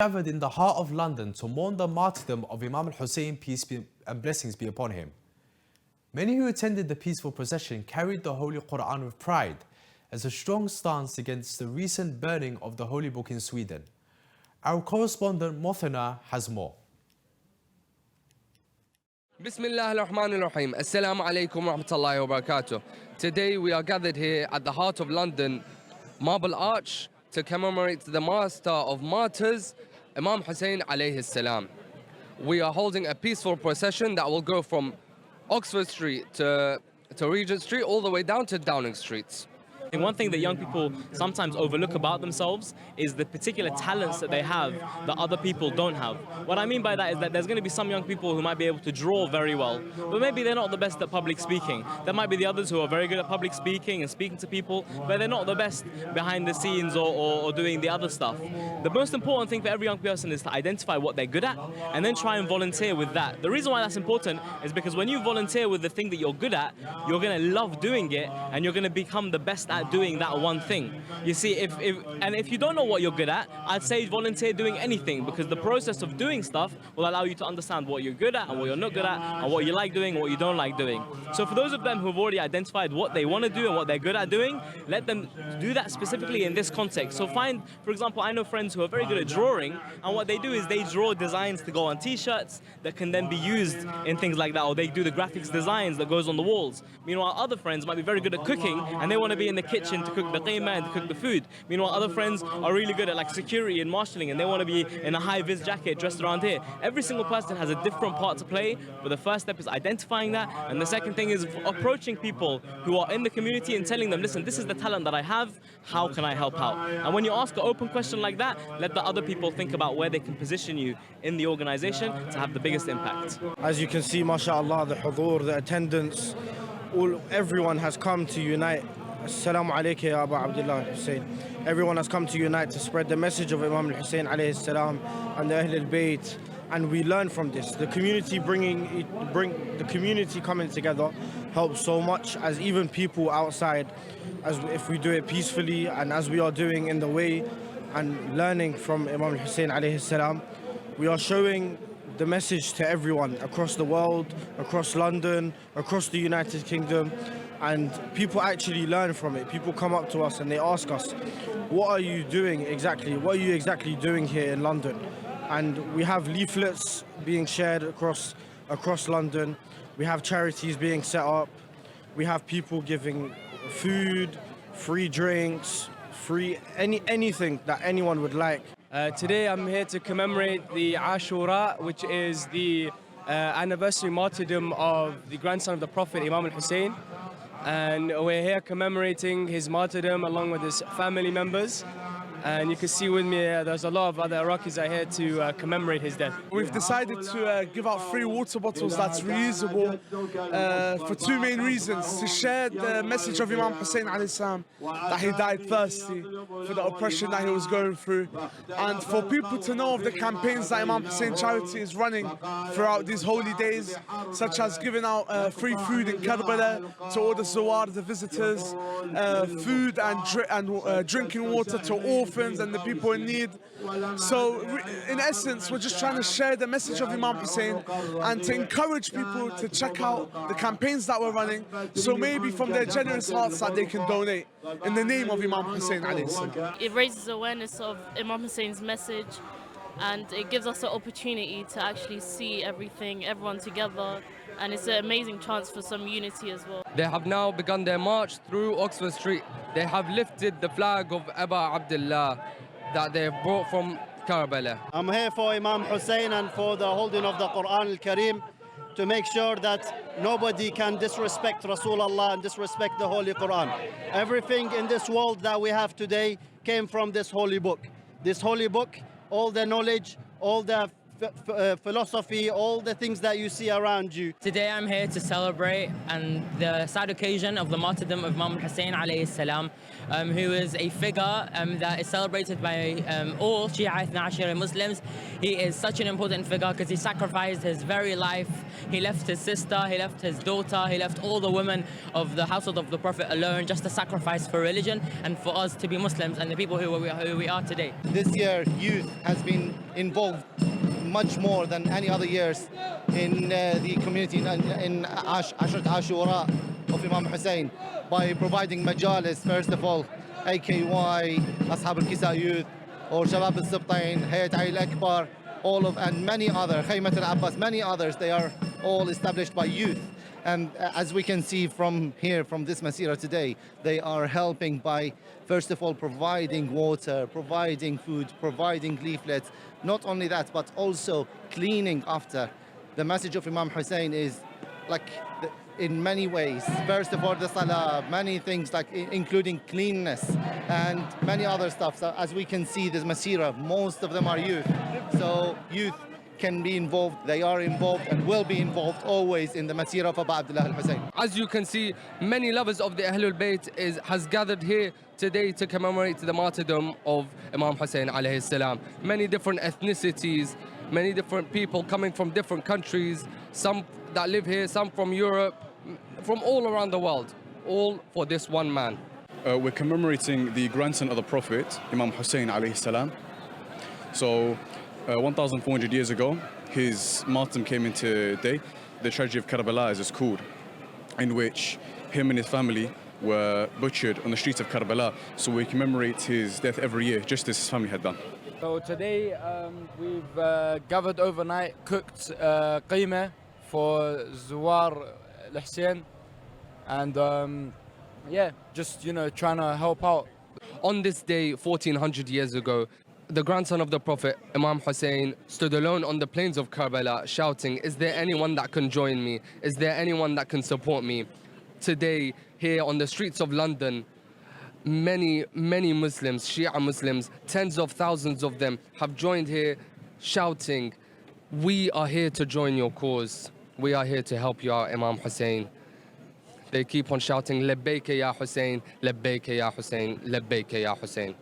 Gathered in the heart of London to mourn the martyrdom of Imam Hussein, peace and blessings be upon him. Many who attended the peaceful procession carried the Holy Quran with pride as a strong stance against the recent burning of the Holy Book in Sweden. Our correspondent Mothana has more. Bismillah ar-Rahman ar-Rahim. Assalamu alaikum wa rahmatullahi wa barakatuh. Today we are gathered here at the heart of London, Marble Arch, to commemorate the master of martyrs, Imam Hussein alayhi salam. We are holding a peaceful procession that will go from Oxford Street to Regent Street all the way down to Downing Street. And one thing that young people sometimes overlook about themselves is the particular talents that they have that other people don't have. What I mean by that is that there's going to be some young people who might be able to draw very well, but maybe they're not the best at public speaking. There might be the others who are very good at public speaking and speaking to people, but they're not the best behind the scenes or doing the other stuff. The most important thing for every young person is to identify what they're good at and then try and volunteer with that. The reason why that's important is because when you volunteer with the thing that you're good at, you're going to love doing it and you're going to become the best at doing that one thing. You see, if you don't know what you're good at, I'd say volunteer doing anything, because the process of doing stuff will allow you to understand what you're good at and what you're not good at, and what you like doing and what you don't like doing. So for those of them who've already identified what they want to do and what they're good at doing, let them do that specifically in this context. So find, for example, I know friends who are very good at drawing, and what they do is they draw designs to go on t-shirts that can then be used in things like that, or they do the graphics designs that goes on the walls. Meanwhile, other friends might be very good at cooking and they want to be in the kitchen to cook the qeema and to cook the food. Meanwhile, other friends are really good at like security and marshalling and they want to be in a high-vis jacket dressed around here. Every single person has a different part to play, but the first step is identifying that, and the second thing is approaching people who are in the community and telling them, listen, this is the talent that I have, how can I help out? And when you ask an open question like that, let the other people think about where they can position you in the organization to have the biggest impact. As you can see, mashallah, the hudur, the attendance, everyone has come to unite. Assalamu alaikum ya Abu Abdullah Hussein. Everyone has come to unite to spread the message of Imam Hussein alayhi salam and the Ahl al-Bayt, and we learn from this. The community the community coming together helps so much, as even people outside, as if we do it peacefully and as we are doing in the way and learning from Imam Hussein alayhi salam, we are showing the message to everyone across the world, across London, across the United Kingdom, and people actually learn from it. People come up to us and they ask us, what are you doing exactly? What are you exactly doing here in London? And we have leaflets being shared across London. We have charities being set up. We have people giving food, free drinks, free anything that anyone would like. Today I'm here to commemorate the Ashura, which is the anniversary martyrdom of the grandson of the Prophet, Imam Hussein. And we're here commemorating his martyrdom along with his family members. And you can see with me, there's a lot of other Iraqis are here to commemorate his death. We've decided to give out free water bottles that's reusable for two main reasons: to share the message of Imam Hussein alayhi salam, that he died thirsty for the oppression that he was going through, and for people to know of the campaigns that Imam Hussein Charity is running throughout these holy days, such as giving out free food in Karbala to all the Zawar, the visitors, food and drinking water to orphans and the people in need. So in essence, we're just trying to share the message of Imam Hussein and to encourage people to check out the campaigns that we're running, so maybe from their generous hearts that they can donate in the name of Imam Hussein alayhi salam. It raises awareness of Imam Hussein's message, and it gives us an opportunity to actually see everyone together, and it's an amazing chance for some unity as well. They have now begun their march through Oxford Street. They have lifted the flag of Abu Abdullah that they have brought from Karbala. I'm here for Imam Hussein and for the holding of the Quran al-Kareem, to make sure that nobody can disrespect Rasulullah and disrespect the Holy Quran. Everything in this world that we have today came from this holy book. This holy book, all the knowledge, all the philosophy, all the things that you see around you. Today I'm here to celebrate and the sad occasion of the martyrdom of Imam Hussein alayhi salam, who is a figure that is celebrated by all Shia Ithna Ashura Muslims. He is such an important figure because he sacrificed his very life. He left his sister, he left his daughter, he left all the women of the household of the Prophet alone just to sacrifice for religion and for us to be Muslims and the people who we are today. This year, youth has been involved much more than any other years in the community in Ashura of Imam Hussein by providing majalis, first of all, AKY, Ashab al-Kisa Youth, or Shabab al-Sibtain, Hayat al-Akbar, and many other, Khaymat al-Abbas, many others, they are all established by youth. And as we can see from here, from this Masira today, they are helping by, first of all, providing water, providing food, providing leaflets. Not only that, but also cleaning after. The message of Imam Hussein is like in many ways. First of all, the salah, many things like including cleanness and many other stuff. So as we can see, this Masira, most of them are youth. So youth can be involved, they are involved and will be involved always in the Masira of Abu Abdullah al-Hussein. As you can see, many lovers of the Ahlul Bayt has gathered here today to commemorate the martyrdom of Imam Hussein alayhi salam. Many different ethnicities, many different people coming from different countries, some that live here, some from Europe, from all around the world, all for this one man. We're commemorating the grandson of the Prophet, Imam Hussein alayhi salam. So 1,400 years ago, his martyrdom came into day. The tragedy of Karbala, as it's called, in which him and his family were butchered on the streets of Karbala. So we commemorate his death every year, just as his family had done. So today we've gathered overnight, cooked qeemah for Zuwar al-Hussein, and yeah, just trying to help out. On this day, 1,400 years ago, the grandson of the Prophet, Imam Hussein, stood alone on the plains of Karbala shouting, "Is there anyone that can join me? Is there anyone that can support me?" Today, here on the streets of London, many Muslims, Shia Muslims, tens of thousands of them have joined here shouting, "We are here to join your cause. We are here to help you out, Imam Hussein." They keep on shouting, "Labbayka ya Hussein, Labbayka ya Hussein, Labbayka ya Hussein."